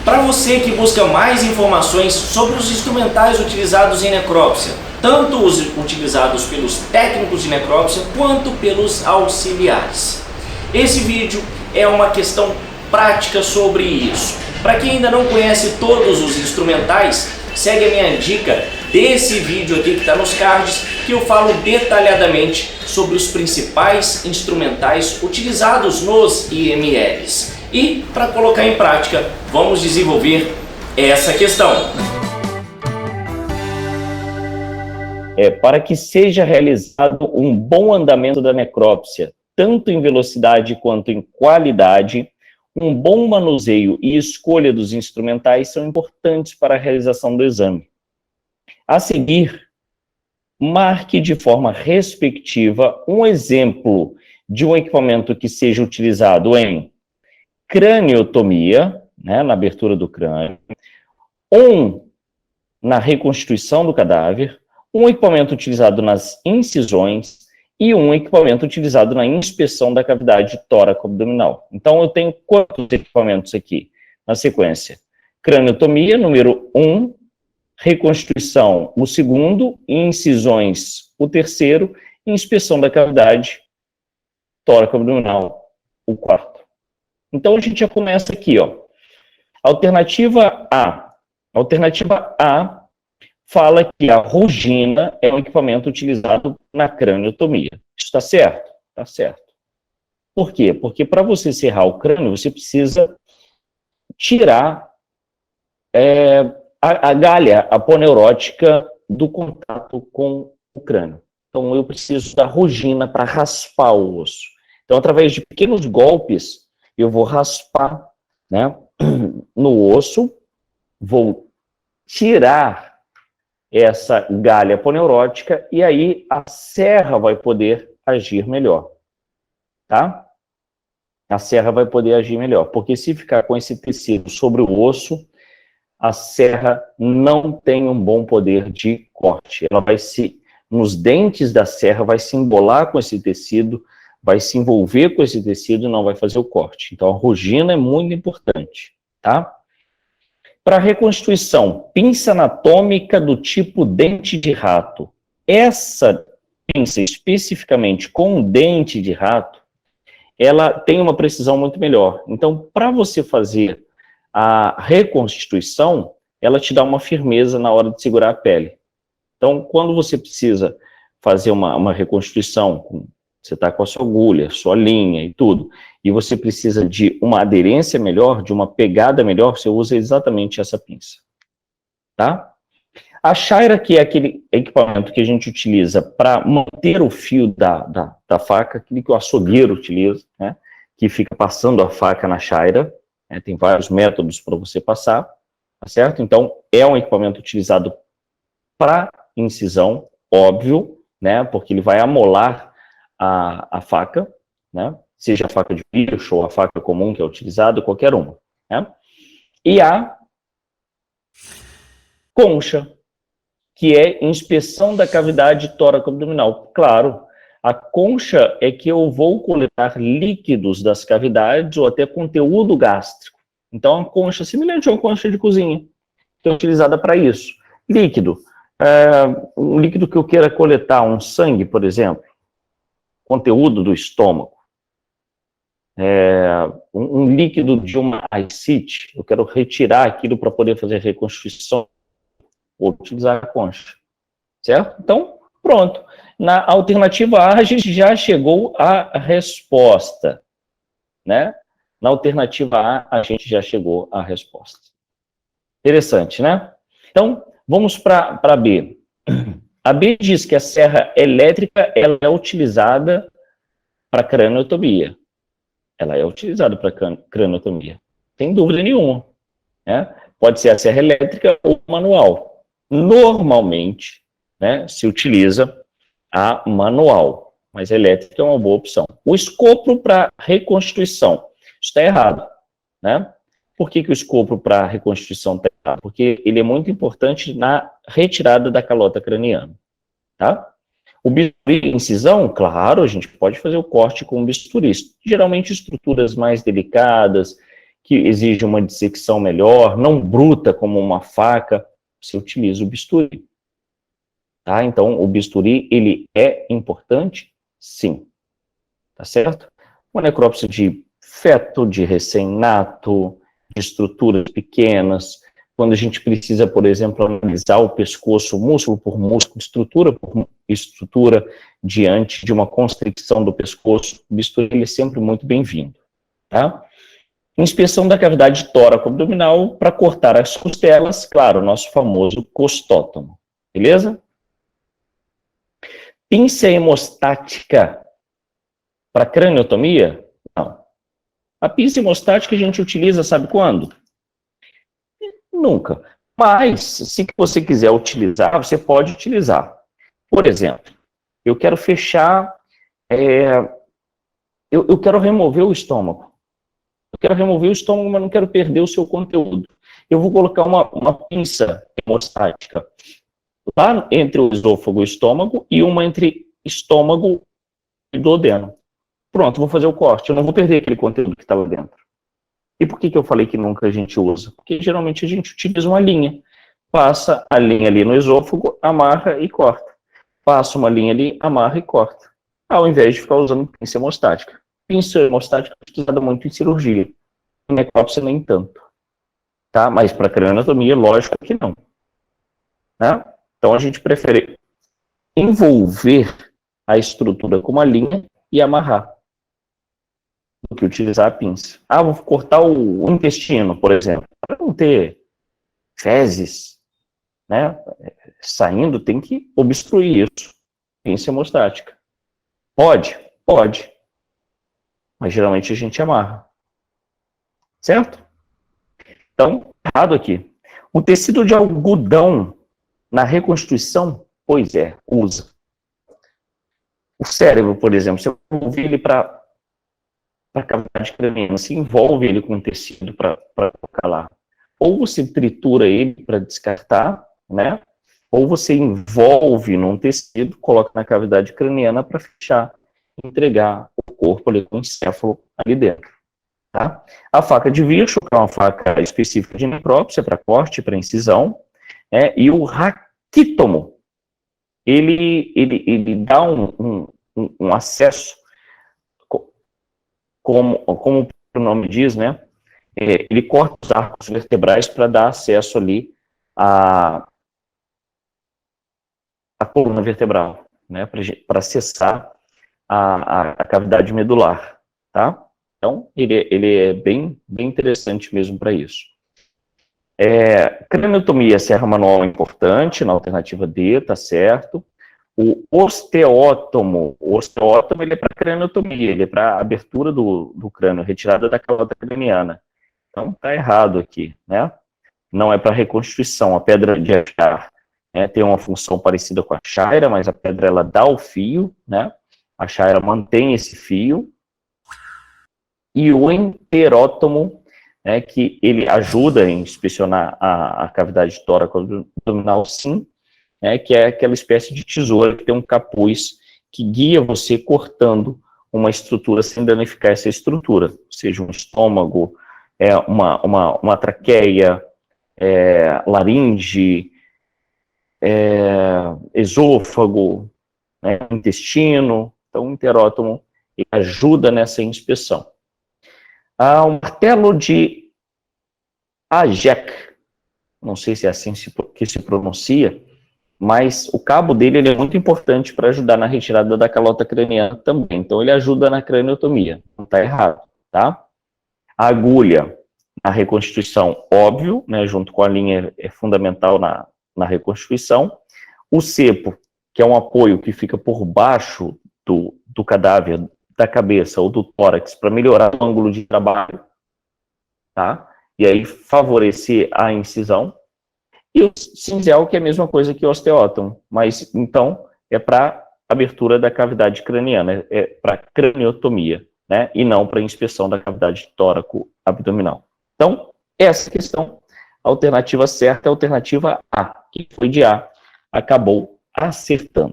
Para você que busca mais informações sobre os instrumentais utilizados em necrópsia, tanto os utilizados pelos técnicos de necrópsia quanto pelos auxiliares. Esse vídeo é uma questão prática sobre isso. Para quem ainda não conhece todos os instrumentais, segue a minha dica desse vídeo aqui que está nos cards, que eu falo detalhadamente sobre os principais instrumentais utilizados nos IMLs. E para colocar em prática, vamos desenvolver essa questão. Para que seja realizado um bom andamento da necrópsia, tanto em velocidade quanto em qualidade, um bom manuseio e escolha dos instrumentais são importantes para a realização do exame. A seguir, marque de forma respectiva um exemplo de um equipamento que seja utilizado em craniotomia, né, na abertura do crânio, na reconstituição do cadáver, um equipamento utilizado nas incisões e um equipamento utilizado na inspeção da cavidade tóraco-abdominal. Então, eu tenho quantos equipamentos aqui na sequência? Craniotomia, número 1, reconstituição, o segundo, incisões, o terceiro, e inspeção da cavidade tóraco-abdominal, o quarto. Então, a gente já começa aqui, ó. Alternativa A. Alternativa A fala que a rugina é um equipamento utilizado na craniotomia. Está certo? Está certo. Por quê? Porque para você serrar o crânio, você precisa tirar a galha aponeurótica do contato com o crânio. Então, eu preciso da rugina para raspar o osso. Então, através de pequenos golpes, eu vou raspar, né, no osso, vou tirar essa galha aponeurótica e aí a serra vai poder agir melhor, tá? A serra vai poder agir melhor, porque se ficar com esse tecido sobre o osso, a serra não tem um bom poder de corte. Ela vai nos dentes da serra, vai se embolar com esse tecido, vai se envolver com esse tecido e não vai fazer o corte. Então, a rugina é muito importante, tá? Para a reconstituição, pinça anatômica do tipo dente de rato. Essa pinça, especificamente com dente de rato, ela tem uma precisão muito melhor. Então, para você fazer a reconstituição, ela te dá uma firmeza na hora de segurar a pele. Então, quando você precisa fazer uma reconstituição, você está com a sua agulha, sua linha e tudo, e você precisa de uma aderência melhor, de uma pegada melhor, você usa exatamente essa pinça, tá? A chaira, que é aquele equipamento que a gente utiliza para manter o fio da faca, aquele que o açougueiro utiliza, né, que fica passando a faca na chaira, né, tem vários métodos para você passar, tá certo? Então, é um equipamento utilizado para incisão, óbvio, né, porque ele vai amolar a faca, né? Seja a faca de bicho ou a faca comum que é utilizada, qualquer uma, né? E a concha, que é inspeção da cavidade tóraco-abdominal. Claro, a concha é que eu vou coletar líquidos das cavidades ou até conteúdo gástrico. Então, a concha, semelhante a uma concha de cozinha, que é utilizada para isso. Líquido, um líquido que eu queira coletar, um sangue, por exemplo, conteúdo do estômago, um líquido de uma ascite, eu quero retirar aquilo para poder fazer reconstituição, ou utilizar a concha, certo? Então, pronto. Na alternativa A, a gente já chegou à resposta, né? Na alternativa A, a gente já chegou à resposta. Interessante, né? Então, vamos para B. A B diz que a serra elétrica ela é utilizada para craniotomia. Ela é utilizada para craniotomia. Sem dúvida nenhuma, né? Pode ser a serra elétrica ou manual. Normalmente, né, se utiliza a manual, mas a elétrica é uma boa opção. O escopro para reconstituição. Está errado, né? Por que o escopro para reconstituição está errado? Porque ele é muito importante na retirada da calota craniana, tá? O bisturi de incisão, claro, a gente pode fazer o corte com o bisturi. Geralmente estruturas mais delicadas, que exige uma dissecção melhor, não bruta como uma faca, você utiliza o bisturi. Tá? Então, o bisturi, ele é importante? Sim. Tá certo? Uma necrópsia de feto, de recém-nato, de estruturas pequenas, quando a gente precisa, por exemplo, analisar o pescoço músculo por músculo, estrutura por estrutura, diante de uma constricção do pescoço, o bisturi ele é sempre muito bem-vindo. Tá? Inspeção da cavidade tóraco-abdominal para cortar as costelas, claro, o nosso famoso costótomo. Beleza? Pinça hemostática para craniotomia? Não. A pinça hemostática a gente utiliza, sabe quando? Nunca. Mas, se você quiser utilizar, você pode utilizar. Por exemplo, eu quero fechar, eu quero remover o estômago. Eu quero remover o estômago, mas não quero perder o seu conteúdo. Eu vou colocar uma pinça hemostática lá entre o esôfago e o estômago e uma entre estômago e duodeno. Pronto, vou fazer o corte. Eu não vou perder aquele conteúdo que estava dentro. E por que eu falei que nunca a gente usa? Porque geralmente a gente utiliza uma linha. Passa a linha ali no esôfago, amarra e corta. Passa uma linha ali, amarra e corta. Ao invés de ficar usando pinça hemostática. Pinça hemostática é utilizada muito em cirurgia. Em necrópsia nem tanto. Tá? Mas para craniotomia, lógico que não. Né? Então a gente prefere envolver a estrutura com uma linha e amarrar do que utilizar a pinça. Ah, vou cortar o intestino, por exemplo. Para não ter fezes, né, saindo, tem que obstruir isso. Pinça hemostática. Pode? Pode. Mas geralmente a gente amarra. Certo? Então, errado aqui. O tecido de algodão na reconstituição, pois é, usa. O cérebro, por exemplo, você envolve ele para a cavidade craniana, você envolve ele com tecido para colocar lá. Ou você tritura ele para descartar, né? Ou você envolve num tecido, coloca na cavidade craniana para fechar, entregar o corpo ali com o encéfalo ali dentro. Tá? A faca de Virchow, que é uma faca específica de necrópsia, para corte, para incisão, e o raquítomo, ele dá um acesso, como o nome diz, né? Ele corta os arcos vertebrais para dar acesso ali à coluna vertebral, né? Para acessar a cavidade medular, tá? Então, ele é bem interessante mesmo para isso. Craniotomia serra manual é importante, na alternativa D, tá certo. O osteótomo ele é para craniotomia, ele é para abertura do crânio, retirada da calota craniana. Então, tá errado aqui, né? Não é para reconstituição. A pedra de achar, né, tem uma função parecida com a chaira, mas a pedra ela dá o fio, né? A chaira mantém esse fio. E o enterótomo, né, que ele ajuda a inspecionar a cavidade tóraco-abdominal, sim, que é aquela espécie de tesoura que tem um capuz que guia você cortando uma estrutura sem danificar essa estrutura, seja um estômago, uma traqueia, laringe, esôfago, né, intestino. Então, o enterótomo ele ajuda nessa inspeção. Um martelo de Ajek, não sei se é assim que se pronuncia, mas o cabo dele ele é muito importante para ajudar na retirada da calota craniana também. Então, ele ajuda na craniotomia, não está errado, tá? A agulha, na reconstituição, óbvio, né, junto com a linha, é fundamental na reconstituição. O cepo, que é um apoio que fica por baixo do cadáver, da cabeça ou do tórax, para melhorar o ângulo de trabalho, tá? E aí favorecer a incisão. E o cinzel, que é a mesma coisa que o osteótomo, mas então é para abertura da cavidade craniana, é para craniotomia, né? E não para inspeção da cavidade tóraco-abdominal. Então, essa questão, a alternativa certa é a alternativa A, que foi de A, acabou acertando.